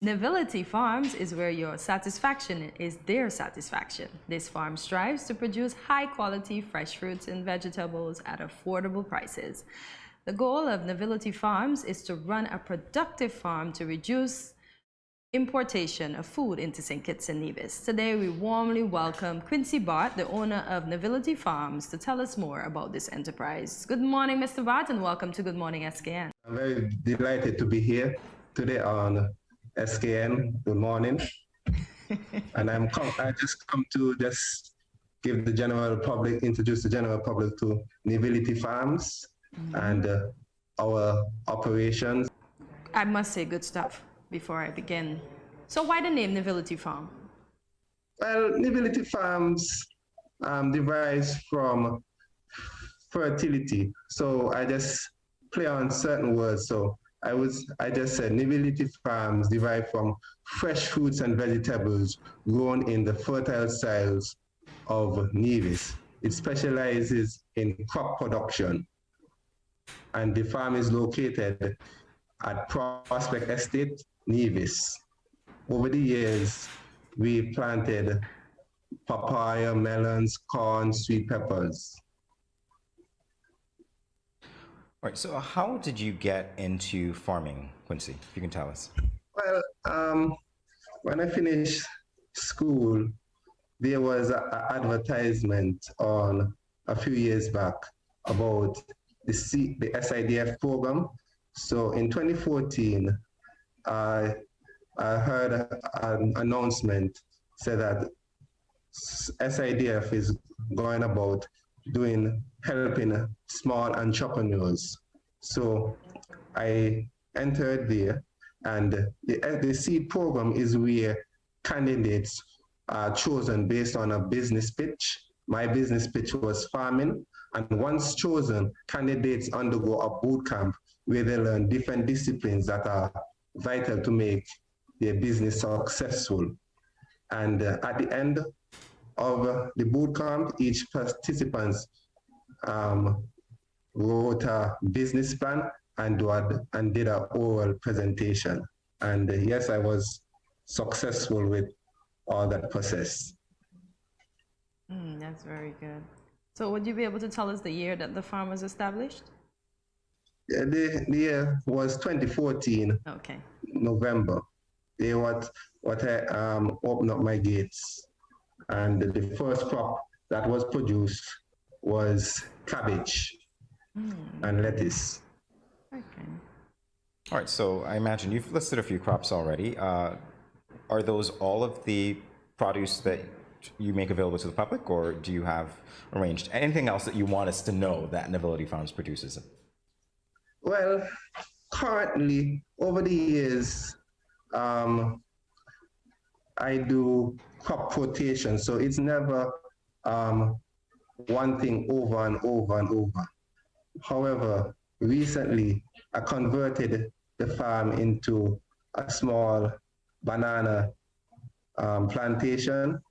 Nevility Farms is where your satisfaction is their satisfaction. This farm strives to produce high-quality fresh fruits and vegetables at affordable prices. The goal of Nevility Farms is to run a productive farm to reduce importation of food into St. Kitts and Nevis. Today, we warmly welcome Quincy Bart, the owner of Nevility Farms, to tell us more about this enterprise. Good morning, Mr. Bart, and welcome to Good Morning SKN. I'm very delighted to be here today on SKN. Good morning. And I just come to just give the general public, introduce the general public to Nevility Farms and our operations. I must say good stuff before I begin. So why the name Nevility Farm? Well, Nevility Farms derives from fertility. So I just play on certain words. So I just said Nevility Farms derive from fresh fruits and vegetables grown in the fertile soils of Nevis. It specializes in crop production. And the farm is located at Prospect Estate, Nevis. Over the years, we planted papaya, melons, corn, sweet peppers. All right, so how did you get into farming, Quincy, if you can tell us? Well, when I finished school, there was an advertisement on a few years back about the SIDF program. So in 2014, I heard an announcement said that SIDF is going about helping small entrepreneurs. So I entered there, and the seed program is where candidates are chosen based on a business pitch. My business pitch was farming, and once chosen, candidates undergo a boot camp where they learn different disciplines that are vital to make their business successful. And at the end of the boot camp, each participant wrote a business plan and did an oral presentation. And yes, I was successful with all that process. That's very good. So would you be able to tell us the year that the farm was established? The year was 2014, Okay. November. They what I opened up my gates. And the first crop that was produced was cabbage and lettuce. Okay. All right, so I imagine you've listed a few crops already. Are those all of the produce that you make available to the public, or do you have arranged anything else that you want us to know that Nevility Farms produces? Well, currently, over the years, I do crop rotation, so it's never one thing over and over and over. However, recently I converted the farm into a small banana plantation.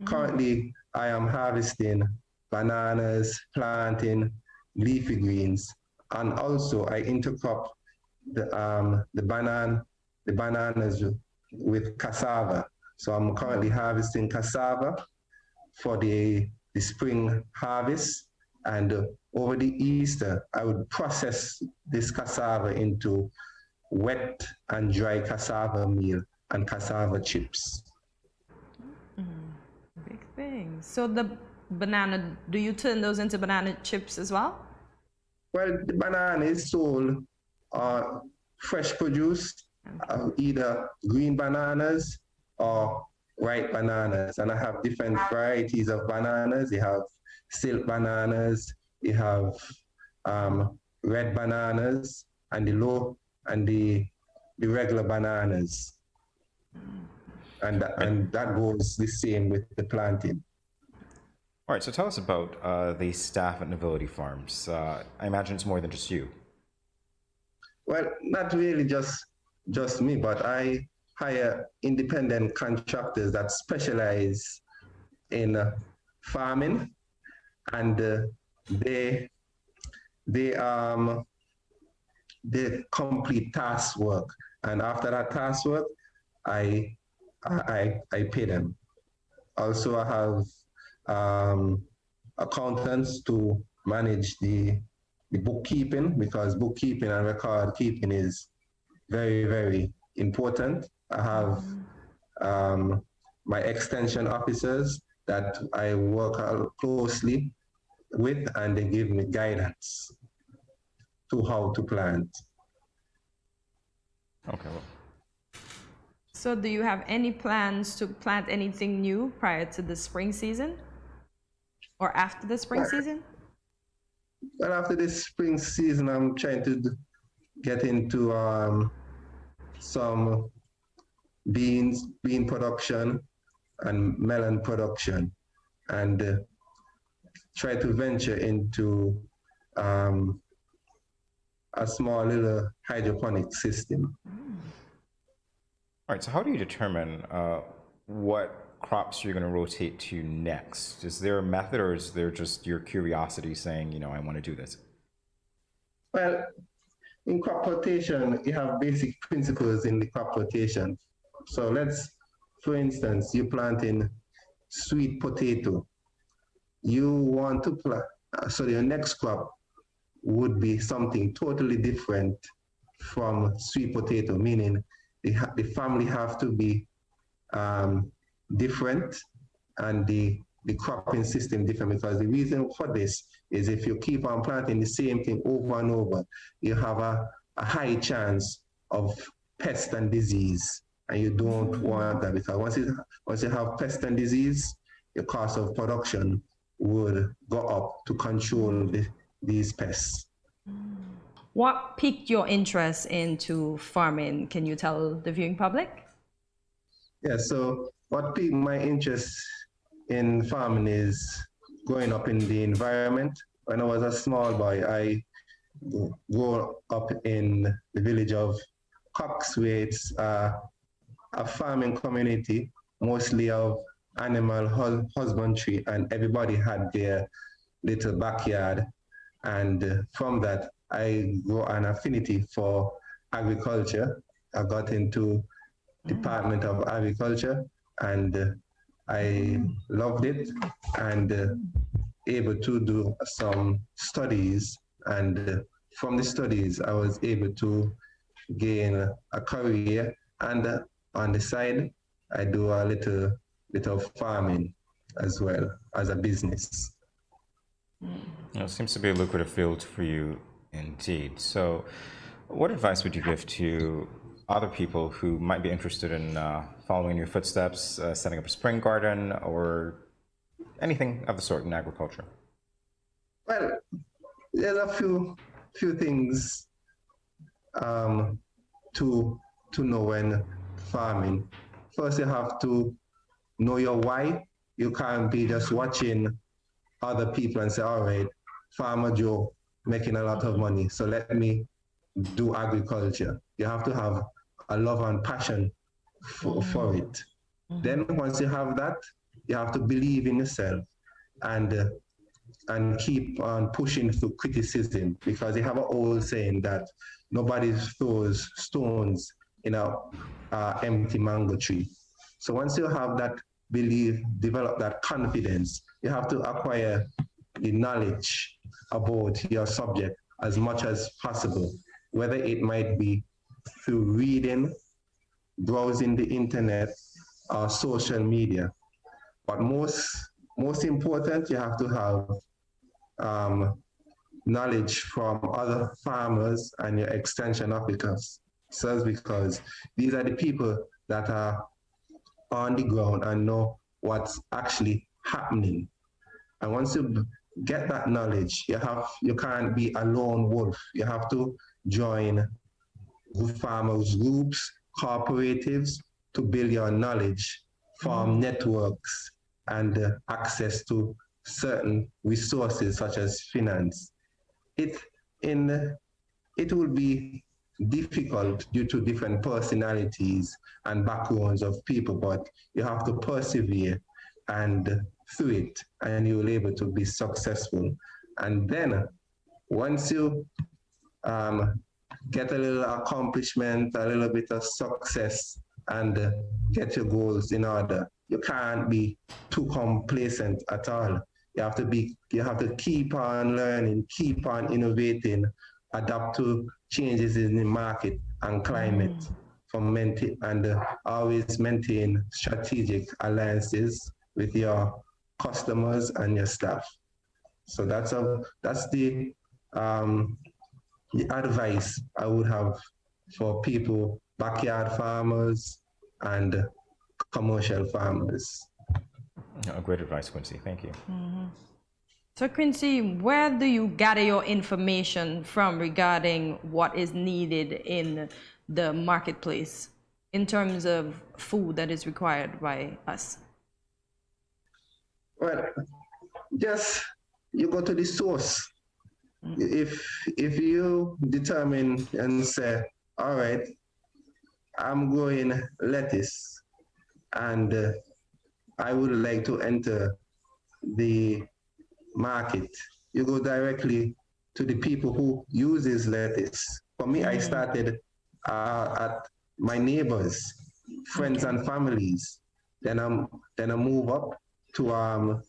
Currently, I am harvesting bananas, planting leafy greens, and also I intercrop the bananas with cassava. So I'm currently harvesting cassava for the spring harvest, and over the Easter, I would process this cassava into wet and dry cassava meal and cassava chips. Big thing. So the banana, do you turn those into banana chips as well? Well, the banana is sold fresh produce, either green bananas or white bananas. And I have different varieties of bananas. You have silk bananas, you have red bananas, and the regular bananas. And that goes the same with the planting. All right, so tell us about the staff at Nevility Farms. I imagine it's more than just you. Well, not really just me, but I hire independent contractors that specialize in farming, and they complete task work. And after that task work, I I pay them. Also, I have accountants to manage the bookkeeping, because bookkeeping and record keeping is very, very important. I have my extension officers that I work closely with, and they give me guidance to how to plant. Okay. Well, So do you have any plans to plant anything new prior to the spring season? Or after the spring season? Well, after this spring season, I'm trying to get into some bean production and melon production, and try to venture into a small little hydroponic system. all right. So how do you determine what crops you're going to rotate to next? Is there a method, or is there just your curiosity saying, I want to do this? Well, in crop rotation, you have basic principles in the crop rotation. So for instance, you're planting sweet potato. You want to plant, so your next crop would be something totally different from sweet potato, meaning the family have to be different, and the cropping system different, because the reason for this is if you keep on planting the same thing over and over, you have a high chance of pest and disease, and you don't want that, because once you have pest and disease, your cost of production would go up to control these pests. What piqued your interest into farming? Can you tell the viewing public? Yeah, so what piqued my interest in farming is growing up in the environment. When I was a small boy, I grew up in the village of Cox, where it's a farming community, mostly of animal husbandry, and everybody had their little backyard. And from that, I grew an affinity for agriculture. I got into Department of Agriculture, and I loved it, and able to do some studies. And from the studies, I was able to gain a career, and on the side, I do a little bit of farming as well as a business. It seems to be a lucrative field for you indeed. So what advice would you give to other people who might be interested in following in your footsteps, setting up a spring garden, or anything of the sort in agriculture? Well, there's a few things to know when farming. First, you have to know your why. You can't be just watching other people and say, all right, Farmer Joe making a lot of money, so let me do agriculture. You have to have a love and passion for it. Then once you have that, you have to believe in yourself, and keep on pushing through criticism, because they have an old saying that nobody throws stones in a empty mango tree. So once you have that belief, develop that confidence, you have to acquire the knowledge about your subject as much as possible, whether it might be through reading, browsing the internet, or social media. But most important, you have to have knowledge from other farmers and your extension officers, because these are the people that are on the ground and know what's actually happening. And once you get that knowledge, you can't be a lone wolf. You have to join farmers groups, cooperatives, to build your knowledge, form networks, and access to certain resources such as finance. It will be difficult due to different personalities and backgrounds of people, but you have to persevere and through it, and you will be able to be successful. And then once you get a little accomplishment, a little bit of success, and get your goals in order. You can't be too complacent at all. You have to keep on learning, keep on innovating, adapt to changes in the market and climate, and always maintain strategic alliances with your customers and your staff. So that's the advice I would have for people, backyard farmers and commercial farmers. Great advice, Quincy. Thank you. So Quincy, where do you gather your information from regarding what is needed in the marketplace in terms of food that is required by us? Well, just you go to the source. If you determine and say, all right, I'm growing lettuce and I would like to enter the market, you go directly to the people who uses lettuce. For me, I started at my neighbors, friends and families. Then I move up to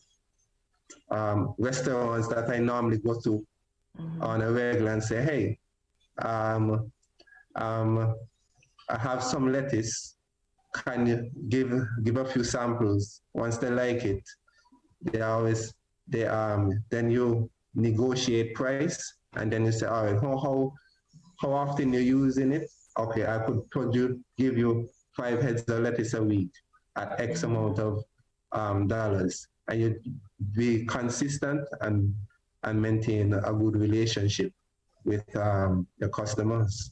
restaurants that I normally go to on a regular and say, hey, I have some lettuce. Can you give a few samples? Once they like it, then you negotiate price, and then you say, all right, how often you're using it? Okay, I could give you 5 heads of lettuce a week at X amount of dollars, and you be consistent and maintain a good relationship with your customers.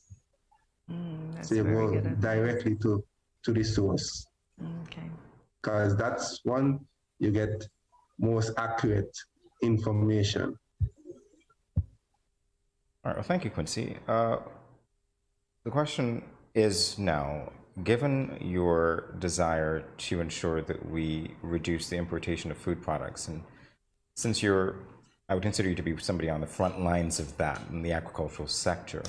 So you go directly to the source. Okay. Because that's one, you get most accurate information. All right, well, thank you, Quincy. The question is now, given your desire to ensure that we reduce the importation of food products, and since I would consider you to be somebody on the front lines of that in the agricultural sector,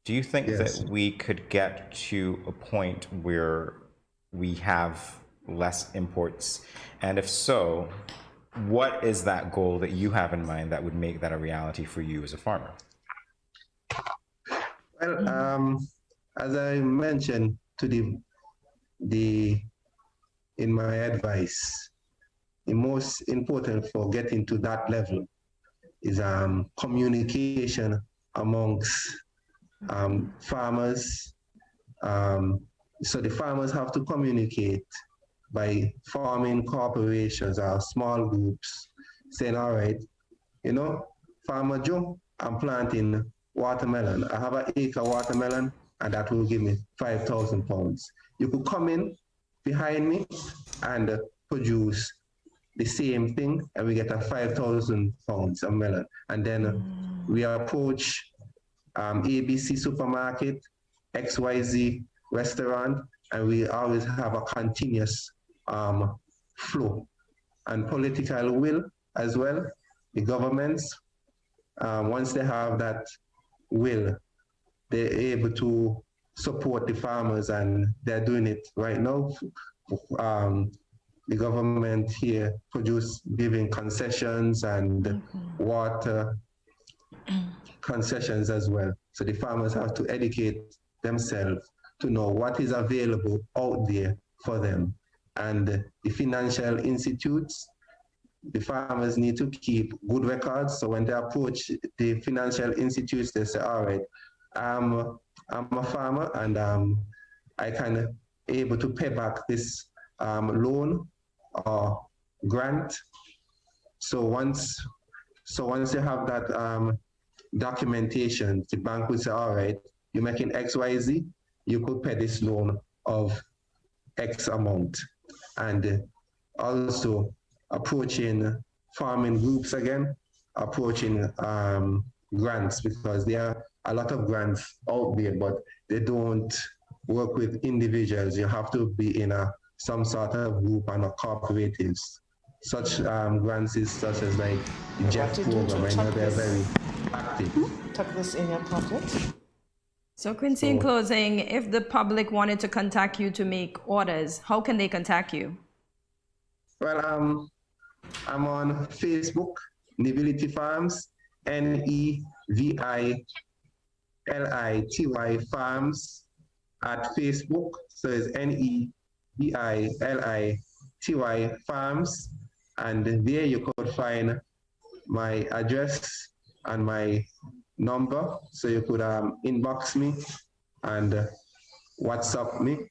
do you think that we could get to a point where we have less imports? And if so, what is that goal that you have in mind that would make that a reality for you as a farmer? Well, as I mentioned in my advice, the most important for getting to that level is communication amongst farmers. So the farmers have to communicate by forming corporations or small groups, saying, all right, Farmer Joe, I'm planting watermelon. I have an acre watermelon, and that will give me 5,000 pounds. You could come in behind me and produce the same thing, and we get a 5,000 pounds of melon. And then we approach ABC supermarket, XYZ restaurant, and we always have a continuous flow and political will as well. The governments, once they have that will, they're able to support the farmers, and they're doing it right now. The government here giving concessions and water concessions as well. So the farmers have to educate themselves to know what is available out there for them. And the financial institutes, the farmers need to keep good records. So when they approach the financial institutes, they say, all right, I'm a farmer, and I can able to pay back this loan or grant. So once you have that documentation, the bank will say, all right, you're making XYZ, you could pay this loan of X amount. And also approaching farming groups again, approaching grants, because there are a lot of grants out there, but they don't work with individuals. You have to be in some sort of group and cooperatives. Such grants is such as like the JEF program. I know they're very active. Tuck this in your pocket. So Quincy, in closing, if the public wanted to contact you to make orders, how can they contact you? Well, I'm on Facebook, Nevility Farms, Nevility Farms at Facebook. So it's Nevility Farms. And there you could find my address and my number. So you could inbox me and WhatsApp me.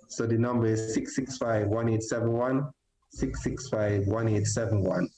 So the number is 665-1871, 665-1871.